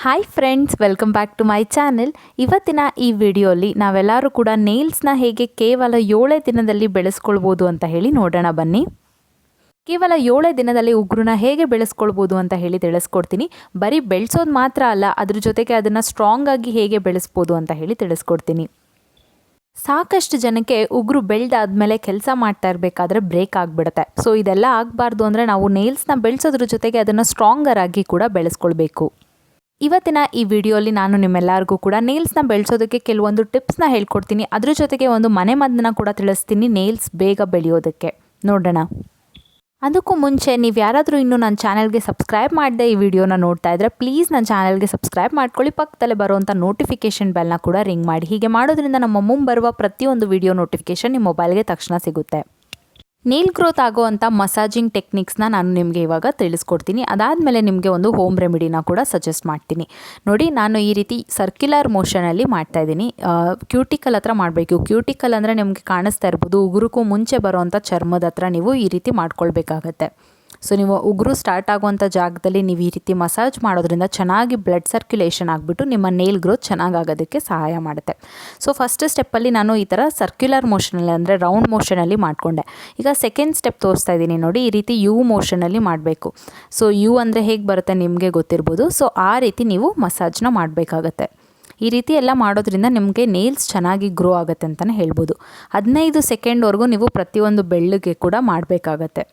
Hi friends, welcome back to my channel. ಇವತ್ತಿನ ಈ ವಿಡಿಯೋಲಿ ನಾವೆಲ್ಲರೂ ಕೂಡ ನೇಲ್ಸ್ನ ಹೇಗೆ ಕೇವಲ 7 ದಿನದಲ್ಲಿ ಬೆಳೆಸ್ಕೊಳ್ಬೋದು ಅಂತ ಹೇಳಿ ನೋಡೋಣ ಬನ್ನಿ. ಕೇವಲ 7 ದಿನದಲ್ಲಿ ಉಗುರನ್ನ ಹೇಗೆ ಬೆಳೆಸ್ಕೊಳ್ಬೋದು ಅಂತ ಹೇಳಿ ತಿಳಿಸ್ಕೊಡ್ತೀನಿ. ಬರೀ ಬೆಳೆಸೋದು ಮಾತ್ರ ಅಲ್ಲ, ಅದ್ರ ಜೊತೆಗೆ ಅದನ್ನು ಸ್ಟ್ರಾಂಗ್ ಆಗಿ ಹೇಗೆ ಬೆಳೆಸ್ಬೋದು ಅಂತ ಹೇಳಿ ತಿಳಿಸ್ಕೊಡ್ತೀನಿ. ಸಾಕಷ್ಟು ಜನಕ್ಕೆ ಉಗುರು ಬೆಳೆದಾದ್ಮೇಲೆ ಕೆಲಸ ಮಾಡ್ತಾ ಇರಬೇಕಾದ್ರೆ ಬ್ರೇಕ್ ಆಗಿಬಿಡುತ್ತೆ. ಸೊ ಇದೆಲ್ಲ ಆಗಬಾರ್ದು ಅಂದರೆ ನಾವು ನೇಲ್ಸ್ನ ಬೆಳೆಸೋದ್ರ ಜೊತೆಗೆ ಅದನ್ನು ಸ್ಟ್ರಾಂಗರ್ ಆಗಿ ಕೂಡ ಬೆಳೆಸ್ಕೊಳ್ಬೇಕು. ಇವತ್ತಿನ ಈ ವಿಡಿಯೋಲಿ ನಾನು ನಿಮ್ಮೆಲ್ಲರಿಗೂ ಕೂಡ ನೇಲ್ಸ್ನ ಬೆಳೆಸೋದಕ್ಕೆ ಕೆಲವೊಂದು ಟಿಪ್ಸ್ನ ಹೇಳ್ಕೊಡ್ತೀನಿ. ಅದ್ರ ಜೊತೆಗೆ ಒಂದು ಮನೆಮದ್ದನ್ನ ಕೂಡ ತಿಳಿಸ್ತೀನಿ ನೇಲ್ಸ್ ಬೇಗ ಬೆಳೆಯೋದಕ್ಕೆ. ನೋಡೋಣ. ಅದಕ್ಕೂ ಮುಂಚೆ ನೀವು ಯಾರಾದರೂ ಇನ್ನೂ ನನ್ನ ಚಾನಲ್ಗೆ ಸಬ್ಸ್ಕ್ರೈಬ್ ಮಾಡದೆ ಈ ವಿಡಿಯೋನ ನೋಡ್ತಾ ಇದ್ದರೆ ಪ್ಲೀಸ್ ನನ್ನ ಚಾನಲ್ಗೆ ಸಬ್ಸ್ಕ್ರೈಬ್ ಮಾಡ್ಕೊಳ್ಳಿ. ಪಕ್ಕದಲ್ಲೇ ಬರುವಂಥ ನೋಟಿಫಿಕೇಷನ್ ಬೆಲ್ನ ಕೂಡ ರಿಂಗ್ ಮಾಡಿ. ಹೀಗೆ ಮಾಡೋದ್ರಿಂದ ನಮ್ಮ ಮುಂಬರುವ ಪ್ರತಿಯೊಂದು ವಿಡಿಯೋ ನೋಟಿಫಿಕೇಷನ್ ನಿಮ್ಮ ಮೊಬೈಲ್ಗೆ ತಕ್ಷಣ ಸಿಗುತ್ತೆ. ನೇಲ್ ಗ್ರೋತ್ ಆಗೋವಂಥ ಮಸಾಜಿಂಗ್ ಟೆಕ್ನಿಕ್ಸ್ನ ನಾನು ನಿಮಗೆ ಇವಾಗ ತಿಳಿಸ್ಕೊಡ್ತೀನಿ. ಅದಾದಮೇಲೆ ನಿಮಗೆ ಒಂದು ಹೋಮ್ ರೆಮಿಡಿನ ಕೂಡ ಸಜೆಸ್ಟ್ ಮಾಡ್ತೀನಿ. ನೋಡಿ, ನಾನು ಈ ರೀತಿ ಸರ್ಕ್ಯುಲರ್ ಮೋಷನಲ್ಲಿ ಮಾಡ್ತಾಯಿದ್ದೀನಿ. ಕ್ಯೂಟಿಕಲ್ ಹತ್ರ ಮಾಡಬೇಕು. ಕ್ಯೂಟಿಕಲ್ ಅಂದರೆ ನಿಮಗೆ ಕಾಣಿಸ್ತಾ ಇರ್ಬೋದು, ಉಗುರಕ್ಕೂ ಮುಂಚೆ ಬರೋವಂಥ ಚರ್ಮದ ಹತ್ರ ನೀವು ಈ ರೀತಿ ಮಾಡ್ಕೊಳ್ಬೇಕಾಗತ್ತೆ. ಸೊ ನೀವು ಉಗುರು ಸ್ಟಾರ್ಟ್ ಆಗುವಂಥ ಜಾಗದಲ್ಲಿ ನೀವು ಈ ರೀತಿ ಮಸಾಜ್ ಮಾಡೋದ್ರಿಂದ ಚೆನ್ನಾಗಿ ಬ್ಲಡ್ ಸರ್ಕ್ಯುಲೇಷನ್ ಆಗಿಬಿಟ್ಟು ನಿಮ್ಮ ನೇಲ್ ಗ್ರೋತ್ ಚೆನ್ನಾಗಾಗೋದಕ್ಕೆ ಸಹಾಯ ಮಾಡುತ್ತೆ. ಸೊ ಫಸ್ಟ್ ಸ್ಟೆಪ್ಪಲ್ಲಿ ನಾನು ಈ ಥರ ಸರ್ಕ್ಯುಲರ್ ಮೋಷನಲ್ಲಿ ಅಂದರೆ ರೌಂಡ್ ಮೋಷನಲ್ಲಿ ಮಾಡಿಕೊಂಡೆ. ಈಗ ಸೆಕೆಂಡ್ ಸ್ಟೆಪ್ ತೋರಿಸ್ತಾ ಇದ್ದೀನಿ ನೋಡಿ, ಈ ರೀತಿ ಯು ಮೋಷನಲ್ಲಿ ಮಾಡಬೇಕು. ಸೊ ಯು ಅಂದರೆ ಹೇಗೆ ಬರುತ್ತೆ ನಿಮಗೆ ಗೊತ್ತಿರ್ಬೋದು. ಸೊ ಆ ರೀತಿ ನೀವು ಮಸಾಜ್ನ ಮಾಡಬೇಕಾಗತ್ತೆ. ಈ ರೀತಿ ಎಲ್ಲ ಮಾಡೋದ್ರಿಂದ ನಿಮಗೆ ನೇಲ್ಸ್ ಚೆನ್ನಾಗಿ ಗ್ರೋ ಆಗುತ್ತೆ ಅಂತಲೇ ಹೇಳ್ಬೋದು. 15 ಸೆಕೆಂಡ್ವರೆಗೂ ನೀವು ಪ್ರತಿಯೊಂದು ಬೆಳ್ಳಿಗೆ ಕೂಡ ಮಾಡಬೇಕಾಗತ್ತೆ.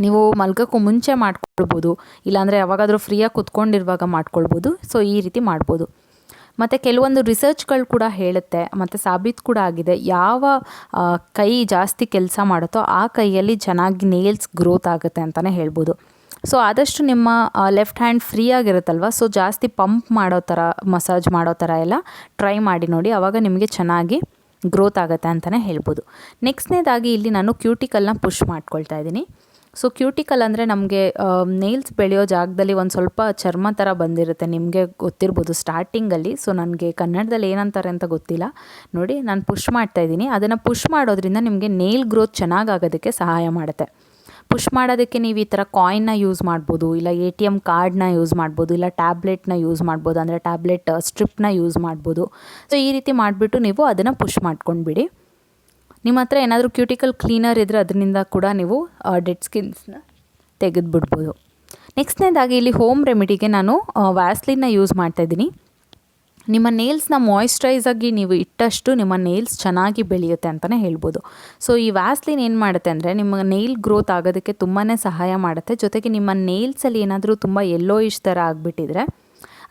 ನೀವು ಮಲ್ಗೋಕ್ಕೂ ಮುಂಚೆ ಮಾಡ್ಕೊಳ್ಬೋದು, ಇಲ್ಲಾಂದರೆ ಯಾವಾಗಾದರೂ ಫ್ರೀಯಾಗಿ ಕುತ್ಕೊಂಡಿರುವಾಗ ಮಾಡ್ಕೊಳ್ಬೋದು. ಸೊ ಈ ರೀತಿ ಮಾಡ್ಬೋದು. ಮತ್ತು ಕೆಲವೊಂದು ರಿಸರ್ಚ್ಗಳು ಕೂಡ ಹೇಳುತ್ತೆ ಮತ್ತು ಸಾಬೀತು ಕೂಡ ಆಗಿದೆ, ಯಾವ ಕೈ ಜಾಸ್ತಿ ಕೆಲಸ ಮಾಡುತ್ತೋ ಆ ಕೈಯಲ್ಲಿ ಚೆನ್ನಾಗಿ ನೇಲ್ಸ್ ಗ್ರೋತ್ ಆಗುತ್ತೆ ಅಂತಲೇ ಹೇಳ್ಬೋದು. ಸೊ ಆದಷ್ಟು ನಿಮ್ಮ ಲೆಫ್ಟ್ ಹ್ಯಾಂಡ್ ಫ್ರೀ ಆಗಿರುತ್ತಲ್ವ, ಸೊ ಜಾಸ್ತಿ ಪಂಪ್ ಮಾಡೋ ಥರ, ಮಸಾಜ್ ಮಾಡೋ ಥರ ಎಲ್ಲ ಟ್ರೈ ಮಾಡಿ ನೋಡಿ. ಆವಾಗ ನಿಮಗೆ ಚೆನ್ನಾಗಿ ಗ್ರೋತ್ ಆಗುತ್ತೆ ಅಂತಲೇ ಹೇಳ್ಬೋದು. ನೆಕ್ಸ್ಟ್ನೇದಾಗಿ ಇಲ್ಲಿ ನಾನು ಕ್ಯೂಟಿಕಲ್ನ ಪುಷ್ ಮಾಡ್ಕೊಳ್ತಾ ಇದ್ದೀನಿ. ಸೊ ಕ್ಯೂಟಿಕಲ್ ಅಂದರೆ ನಮಗೆ ನೇಲ್ಸ್ ಬೆಳೆಯೋ ಜಾಗದಲ್ಲಿ ಒಂದು ಸ್ವಲ್ಪ ಚರ್ಮ ಥರ ಬಂದಿರುತ್ತೆ, ನಿಮಗೆ ಗೊತ್ತಿರ್ಬೋದು ಸ್ಟಾರ್ಟಿಂಗಲ್ಲಿ. ಸೊ ನನಗೆ ಕನ್ನಡದಲ್ಲಿ ಏನಂತಾರೆ ಅಂತ ಗೊತ್ತಿಲ್ಲ. ನೋಡಿ, ನಾನು ಪುಷ್ ಮಾಡ್ತಾಯಿದ್ದೀನಿ. ಅದನ್ನು ಪುಷ್ ಮಾಡೋದ್ರಿಂದ ನಿಮಗೆ ನೇಲ್ ಗ್ರೋತ್ ಚೆನ್ನಾಗಾಗೋದಕ್ಕೆ ಸಹಾಯ ಮಾಡುತ್ತೆ. ಪುಷ್ ಮಾಡೋದಕ್ಕೆ ನೀವು ಈ ಥರ ಕಾಯಿನ್ನ ಯೂಸ್ ಮಾಡ್ಬೋದು, ಇಲ್ಲ ATM ಕಾರ್ಡ್ನ ಯೂಸ್ ಮಾಡ್ಬೋದು, ಇಲ್ಲ ಟ್ಯಾಬ್ಲೆಟ್ನ ಯೂಸ್ ಮಾಡ್ಬೋದು, ಅಂದರೆ ಟ್ಯಾಬ್ಲೆಟ್ ಸ್ಟ್ರಿಪ್ನ ಯೂಸ್ ಮಾಡ್ಬೋದು. ಸೊ ಈ ರೀತಿ ಮಾಡಿಬಿಟ್ಟು ನೀವು ಅದನ್ನು ಪುಷ್ ಮಾಡ್ಕೊಂಡ್ಬಿಡಿ. ನಿಮ್ಮ ಹತ್ರ ಏನಾದರೂ ಕ್ಯೂಟಿಕಲ್ ಕ್ಲೀನರ್ ಇದ್ದರೆ ಅದರಿಂದ ಕೂಡ ನೀವು ಡೆಡ್ ಸ್ಕಿನ್ಸ್ನ ತೆಗೆದುಬಿಡ್ಬೋದು. ನೆಕ್ಸ್ಟ್ನೇದಾಗಿ ಇಲ್ಲಿ ಹೋಮ್ ರೆಮಿಡಿಗೆ ನಾನು ವ್ಯಾಸ್ಲಿನ್ನ ಯೂಸ್ ಮಾಡ್ತಾಯಿದ್ದೀನಿ. ನಿಮ್ಮ ನೇಲ್ಸ್ನ ಮಾಯಿಶ್ಚರೈಸ್ ಆಗಿ ನೀವು ಇಟ್ಟಷ್ಟು ನಿಮ್ಮ ನೇಲ್ಸ್ ಚೆನ್ನಾಗಿ ಬೆಳೆಯುತ್ತೆ ಅಂತಲೇ ಹೇಳ್ಬೋದು. ಸೊ ಈ ವ್ಯಾಸ್ಲಿನ್ ಏನು ಮಾಡುತ್ತೆ ಅಂದರೆ ನಿಮ್ಮ ನೇಲ್ ಗ್ರೋತ್ ಆಗೋದಕ್ಕೆ ತುಂಬಾ ಸಹಾಯ ಮಾಡುತ್ತೆ. ಜೊತೆಗೆ ನಿಮ್ಮ ನೇಲ್ಸಲ್ಲಿ ಏನಾದರೂ ತುಂಬ ಯೆಲ್ಲೋಯಿಶ್ ಥರ ಆಗಿಬಿಟ್ಟಿದ್ರೆ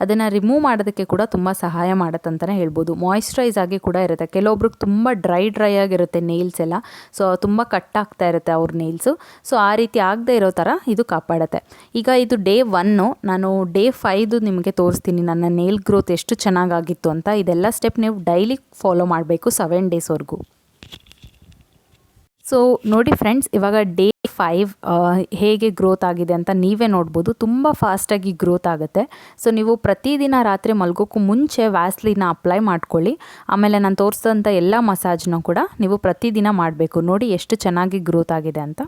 ಅದನ್ನು ರಿಮೂವ್ ಮಾಡೋದಕ್ಕೆ ಕೂಡ ತುಂಬ ಸಹಾಯ ಮಾಡುತ್ತೆ ಅಂತಲೇ ಹೇಳ್ಬೋದು. ಮಾಯಿಶ್ಚರೈಸ್ ಆಗಿ ಕೂಡ ಇರುತ್ತೆ. ಕೆಲವೊಬ್ರಿಗೆ ತುಂಬ ಡ್ರೈ ಆಗಿರುತ್ತೆ ನೇಲ್ಸ್ ಎಲ್ಲ. ಸೊ ತುಂಬ ಕಟ್ಟಾಗ್ತಾ ಇರುತ್ತೆ ಅವ್ರ ನೇಲ್ಸು. ಸೊ ಆ ರೀತಿ ಆಗದೆ ಇರೋ ಥರ ಇದು ಕಾಪಾಡುತ್ತೆ. ಈಗ ಇದು ಡೇ 1. ನಾನು ಡೇ 5 ನಿಮಗೆ ತೋರಿಸ್ತೀನಿ ನನ್ನ ನೇಲ್ ಗ್ರೋತ್ ಎಷ್ಟು ಚೆನ್ನಾಗಾಗಿತ್ತು ಅಂತ. ಇದೆಲ್ಲ ಸ್ಟೆಪ್ ನೀವು ಡೈಲಿ ಫಾಲೋ ಮಾಡಬೇಕು 7 ಡೇಸ್ವರೆಗೂ. ಸೊ ನೋಡಿ ಫ್ರೆಂಡ್ಸ್, ಇವಾಗ ಡೇ 5 ಹೇಗೆ ಗ್ರೋತ್ ಆಗಿದೆ ಅಂತ ನೀವೇ ನೋಡ್ಬೋದು. ತುಂಬ ಫಾಸ್ಟಾಗಿ ಗ್ರೋತ್ ಆಗುತ್ತೆ. ಸೊ ನೀವು ಪ್ರತಿದಿನ ರಾತ್ರಿ ಮಲ್ಗೋಕ್ಕೂ ಮುಂಚೆ ವ್ಯಾಸ್ಲಿನ ಅಪ್ಲೈ ಮಾಡ್ಕೊಳ್ಳಿ. ಆಮೇಲೆ ನಾನು ತೋರಿಸಿದಂಥ ಎಲ್ಲ ಮಸಾಜ್ನ ಕೂಡ ನೀವು ಪ್ರತಿದಿನ ಮಾಡಬೇಕು. ನೋಡಿ ಎಷ್ಟು ಚೆನ್ನಾಗಿ ಗ್ರೋತ್ ಆಗಿದೆ ಅಂತ.